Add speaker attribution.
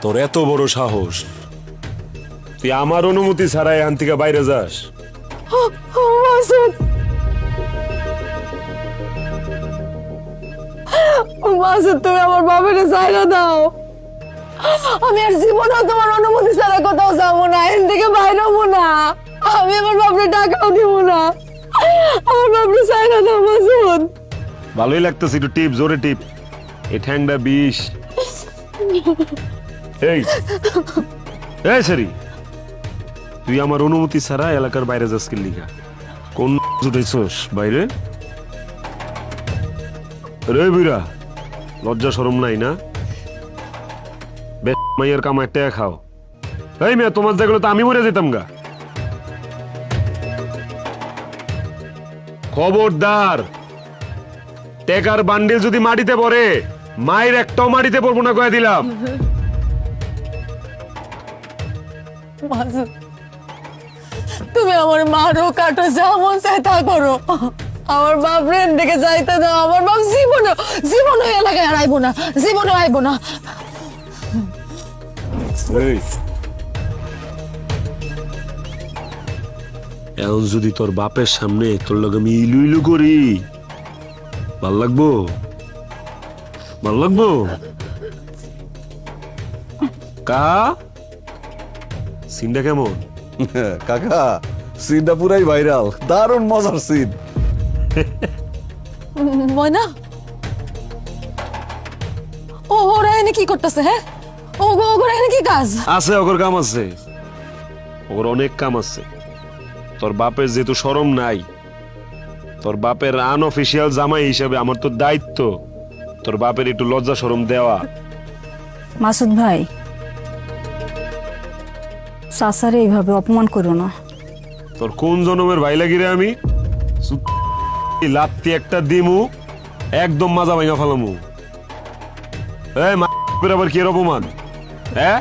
Speaker 1: তোর এত বড় সাহস, তুই আমার অনুমতি ছাড়া এখান থেকে বাইরে যাস?
Speaker 2: মাসুদ, মাসুদ, তুমি আমার বাপের ছাইরা দাও। আমি আর জীবনেও তোমার অনুমতি ছাড়া কোথাও যাবো না, এখান থেকে বাইরে হবো না। আমি আমার বাপরে টাকাও দিব না। আমার বাপরে ছাইরা দাও মাসুদ।
Speaker 1: ভালোই লাগতেছে, একটু টিপ, জোরে টিপ। এই ঠ্যাংটা বিষ। এই এই সরি, তুই আমার অনুমতি ছাড়া এলাকার বাইরে যাস কি লিগা? কোন জুটাইছস বাইরে? রে বুইরা, লজ্জা শরম নাই না? মাইয়ের কাম একটা খাও। এই মেয়ে, তোমার দেখলো তো আমি মরে যেতাম গা। খবরদার, টেকার বান্ডিল যদি মাটিতে পড়ে, মায়ের একটাও মাটিতে পড়বো না, কয়ে দিলাম।
Speaker 2: মাসুদ, তুমি আমার মারো, কাটো, যা মন চায় তা করো। আমার বাপ রেন থেকে যাইতে দাও। আমার বাপ জীবনে এলাকায় আর আইবো না, জীবনে আইবো না।
Speaker 1: এই, এখন যদি তোর বাপের সামনে তোর লগে আমি ইলু ইলু করি, ভাল লাগবো? ভাল লাগবো? কা সিনটা কেমন?
Speaker 3: কাকা, সিনটা পুরাই ভাইরাল, দারুণ মজার সিন।
Speaker 2: ময়না, ওরা এনে কি করতেছে? হ্যাঁ, ওরা এনে কি কাজ?
Speaker 1: আছে, ওর কাম আছে, ওর অনেক কাম আছে। তোর বাপের যেহেতু শরম নাই, তোর বাপের আনঅফিসিয়াল জামাই হিসাবে আমার তো দায়িত্ব তোর বাপের একটু লজ্জা শরম দেওয়া।
Speaker 4: মাসুদ ভাই, চাচারে এইভাবে অপমান করো না।
Speaker 1: তোর কোন জনমের ভাই লাগি রে আমি? লাত্তি একটা দিমু, একদম মাজা ভাঙা ফেলামু। এই আবার কি এর অপমান? হ্যাঁ